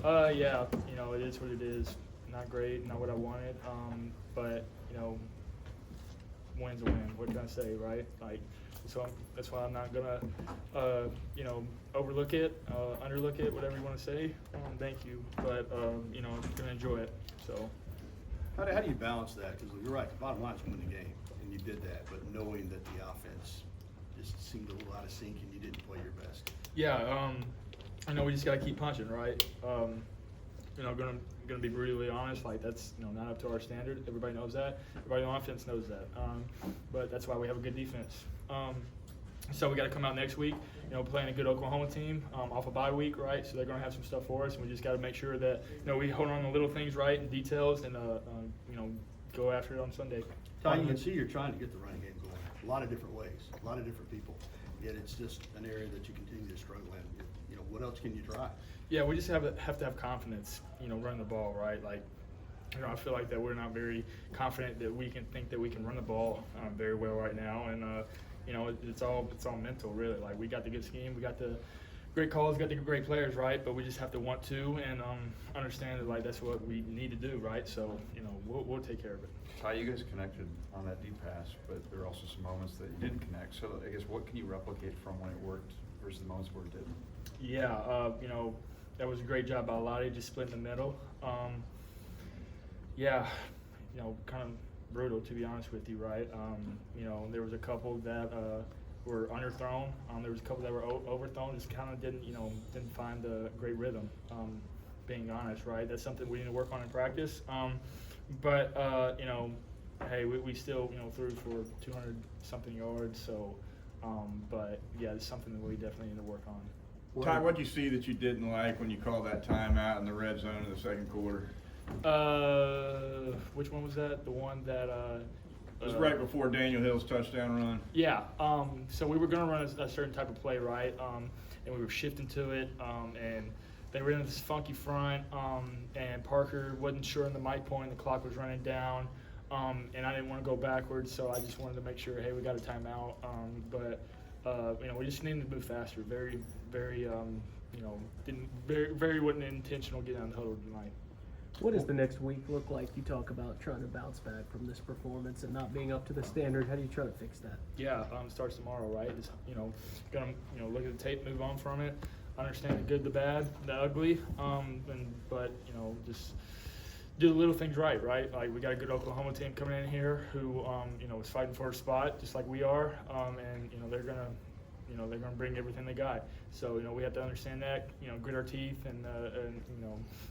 Yeah, it is what it is. Not great, not what I wanted. But win's a win. What can I say, right? Like, so that's why I'm not gonna, overlook it, underlook it, whatever you want to say. Thank you, but I'm gonna enjoy it. So. How do you balance that? Because you're right, the bottom line is win the game, and you did that, but knowing that the offense just seemed a little out of sync and you didn't play your best. Yeah, I know we just gotta keep punching, right? Gonna be brutally honest. Like that's not up to our standard. Everybody knows that. Everybody on offense knows that. But that's why we have a good defense. So we got to come out next week. Playing a good Oklahoma team off a bye week, right? So they're gonna have some stuff for us, and we just got to make sure that we hold on to little things right and details, and go after it on Sunday. Ty, you can see you're trying to get the running game going a lot of different ways, a lot of different people. Yet it's just an area that you continue to struggle in. What else can you try? Yeah, we just have to have confidence, running the ball, right? Like, I feel like that we're not very confident that we can think that we can run the ball very well right now, and it's all mental, really. Like, we got the good scheme, we got the great calls, got the great players, right? But we just have to want to and understand that like that's what we need to do, right? So we'll take care of it. Ty, you guys connected on that deep pass, but there are also some moments that you didn't connect. So I guess what can you replicate from when it worked versus the moments where it didn't? Yeah, that was a great job by Lottie, just splitting the middle. Kind of brutal, to be honest with you, right? There was a couple that were underthrown. There was a couple that were overthrown. Just kind of didn't find the great rhythm. Being honest, right? That's something we need to work on in practice. Hey, we still threw for 200 something yards. So, but yeah, it's something that we definitely need to work on. Ty, what did you see that you didn't like when you called that timeout in the red zone in the second quarter? Which one was that? The one that it was right before Daniel Hill's touchdown run. Yeah. So we were going to run a certain type of play, right? And we were shifting to it, and they were in this funky front, and Parker wasn't sure on the mic point. The clock was running down, and I didn't want to go backwards, so I just wanted to make sure, hey, we got a timeout. We just needed to move faster. Very, very, wasn't intentional getting on the huddle tonight. What does the next week look like? You talk about trying to bounce back from this performance and not being up to the standard. How do you try to fix that? Yeah, starts tomorrow, right? Just, gonna look at the tape, move on from it, understand the good, the bad, the ugly, but just do the little things right? Like we got a good Oklahoma team coming in here who is fighting for a spot just like we are, and they're gonna bring everything they got. So we have to understand that, grit our teeth and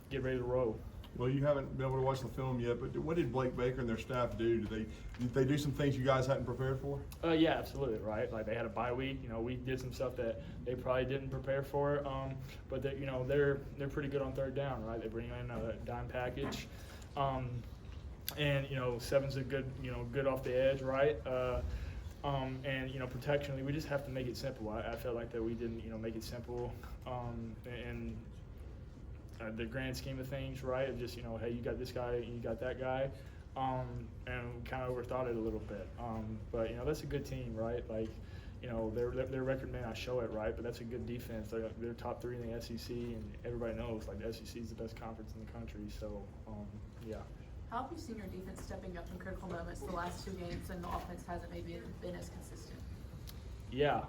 get ready to roll. Well, you haven't been able to watch the film yet, but what did Blake Baker and their staff do? Did they do some things you guys hadn't prepared for? Yeah, absolutely, right? Like they had a bye week. We did some stuff that they probably didn't prepare for. But they're pretty good on third down, right? They bring in a dime package, and seven's a good off the edge, right? And protectionally, we just have to make it simple. I felt like that we didn't make it simple, and the grand scheme of things, right? Of just hey, you got this guy, you got that guy, and we kind of overthought it a little bit. But that's a good team, right? Like their record may not show it, right? But that's a good defense. They're top 3 in the SEC, and everybody knows like the SEC is the best conference in the country. So yeah. How have you seen your defense stepping up in critical moments the last 2 games, and the offense hasn't maybe been as consistent? Yeah,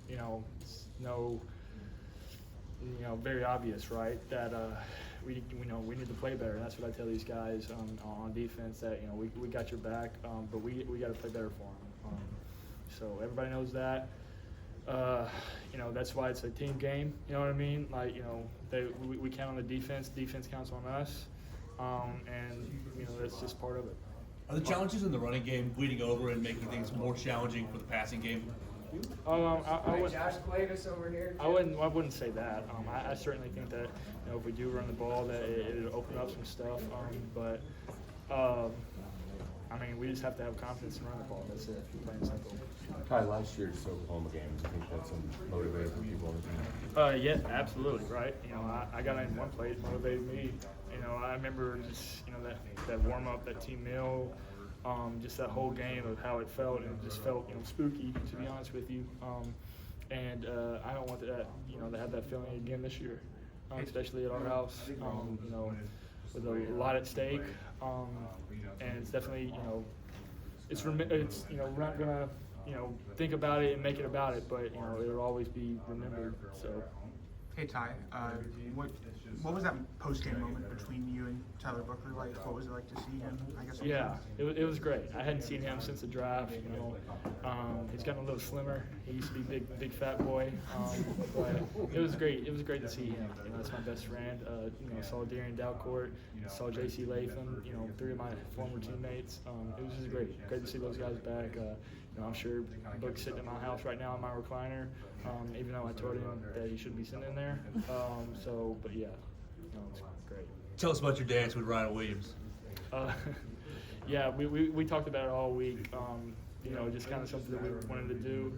it's very obvious, right? That we need to play better. And that's what I tell these guys on defense. That we got your back, but we got to play better for them. So everybody knows that. That's why it's a team game. You know what I mean? Like we count on the defense. Defense counts on us. And that's just part of it. Are the challenges in the running game bleeding over and making things more challenging for the passing game? I Josh Glavis over here. I wouldn't say that. I certainly think that if we do run the ball, that it'll open up some stuff. But we just have to have confidence and run the ball. That's it. Plain and simple. Ty, last year's Oklahoma game, do you think that's a motivator for people on the team? Yeah, absolutely, right. I got in one play, it motivated me. I remember just that warm up, that team meal, just that whole game of how it felt, and it just felt spooky, to be honest with you. And I don't want that to have that feeling again this year. especially at our house. You know, with a lot at stake, and it's definitely, you know, it's you know, we're not gonna, you know, think about it and make it about it, but you know, it'll always be remembered. So. Hey Ty, what was that post-game moment between you and Tyler Booker like? What was it like to see him? I guess. Yeah, it was great. I hadn't seen him since the draft. You know, he's gotten a little slimmer. He used to be big fat boy. But it was great. It was great to see him. You know, that's my best friend. You know, saw Darian Dalcourt, saw J.C. Latham. You know, 3 of my former teammates. It was just great to see those guys back. You know, I'm sure Book's sitting in my house right now in my recliner. Even though I told him that he shouldn't be sitting in there. But yeah, no, it's great. Tell us about your dance with Ryan Williams. Yeah, we talked about it all week. You know, just kind of something that we wanted to do,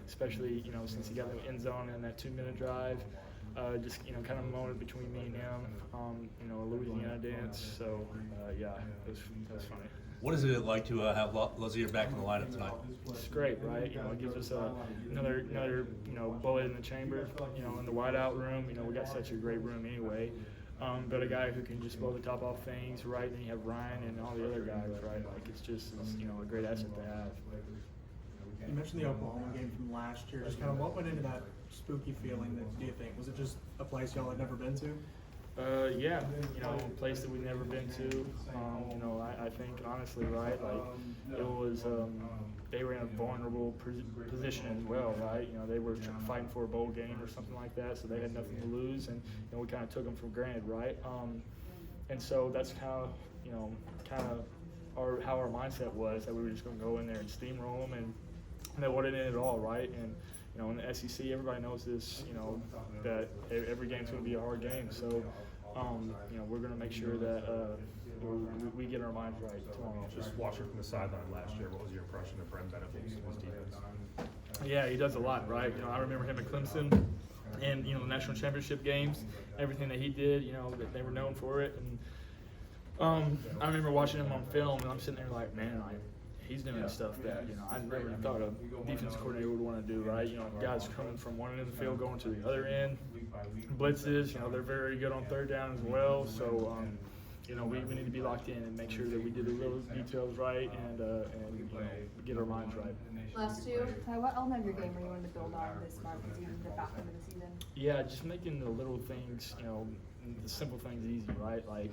especially, you know, since he got in the end zone in that 2-minute drive. Just, you know, kind of a moment between me and him. You know, a Louisiana dance. So yeah, it was funny. What is it like to have Lazier back in the lineup tonight? It's great, right? You know, it gives us another you know, bullet in the chamber. You know, in the wideout room. You know, we got such a great room anyway. But a guy who can just blow the top off things, right? Then you have Ryan and all the other guys, right? Like it's you know, a great asset to have. You mentioned the Oklahoma game from last year. Just kind of what went into that spooky feeling? Do you think was it just a place y'all had never been to? Yeah, you know, a place that we've never been to. You know, I think honestly, right, like it was, they were in a vulnerable position as well, right? You know, they were fighting for a bowl game or something like that, so they had nothing to lose, and you know, we kind of took them for granted, right? And so that's how, you know, how our mindset was, that we were just going to go in there and steamroll them, and that wasn't it at all, right? And you know, in the SEC, everybody knows this, you know, that every game's going to be a hard game. So, you know, we're going to make sure that we get our minds right tomorrow. Just watching from the sideline last year, what was your impression of Brent Benefits and his defense? Yeah, he does a lot, right? You know, I remember him at Clemson and, you know, the national championship games, everything that he did, you know, that they were known for it. And I remember watching him on film, and I'm sitting there like, man, he's doing stuff that, you know, I never thought a defense coordinator would want to do, right? You know, guys coming from one end of the field going to the other end. Blitzes, you know, they're very good on 3rd down as well. So, you know, we need to be locked in and make sure that we do the little details right and you know, get our minds right. Last two, Ty, what element of your game are you wanting to build on this month as you get back into the season? Yeah, just making the little things, you know, the simple things easy, right? Like,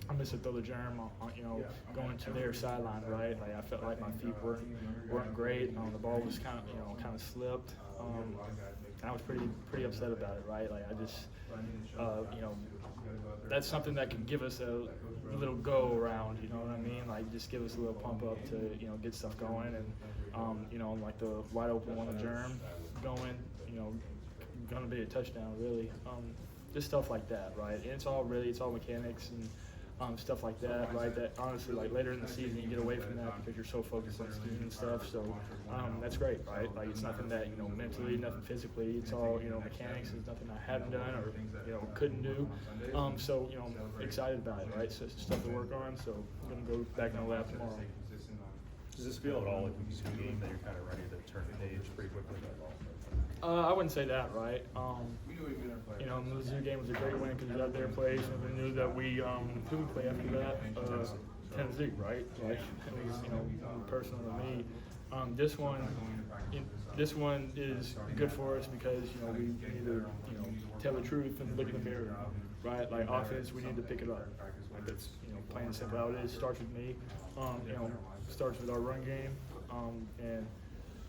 I missed a throw the germ, you know, going to their sideline, right? Like I felt like my feet weren't great. The ball was kind of slipped. I was pretty upset about it, right? Like I just, you know, that's something that can give us a little go around. You know what I mean? Like just give us a little pump up to, you know, get stuff going, and you know, like the wide open one, the germ going, you know, gonna be a touchdown really. Just stuff like that, right? And it's all mechanics and. Stuff like that, right? That honestly, like later in the season, you get away from that because you're so focused on scheme and stuff. So that's great, right? Like it's nothing that, you know, mentally, nothing physically. It's all, you know, mechanics. It's nothing I haven't done or, you know, couldn't do. So, you know, excited about it, right? So it's stuff to work on. So I'm gonna go back in the lab tomorrow. Does this feel at all like a game that you're kind of ready to turn the page pretty quickly? I wouldn't say that, right? You know, the Mizzou game was a great win because we got their place, and we knew that we who we play after that, Tennessee, right? Like it was, you know, personal to me. This one is good for us because, you know, we need to, you know, tell the truth and look in the mirror, right? Like offense, we need to pick it up. Like that's, you know, plain and simple how it is. Starts with me. You know, starts with our run game, and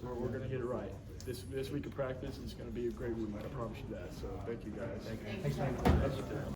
we're gonna get it right. This week of practice is going to be a great week. I promise you that. So thank you guys. Thank you.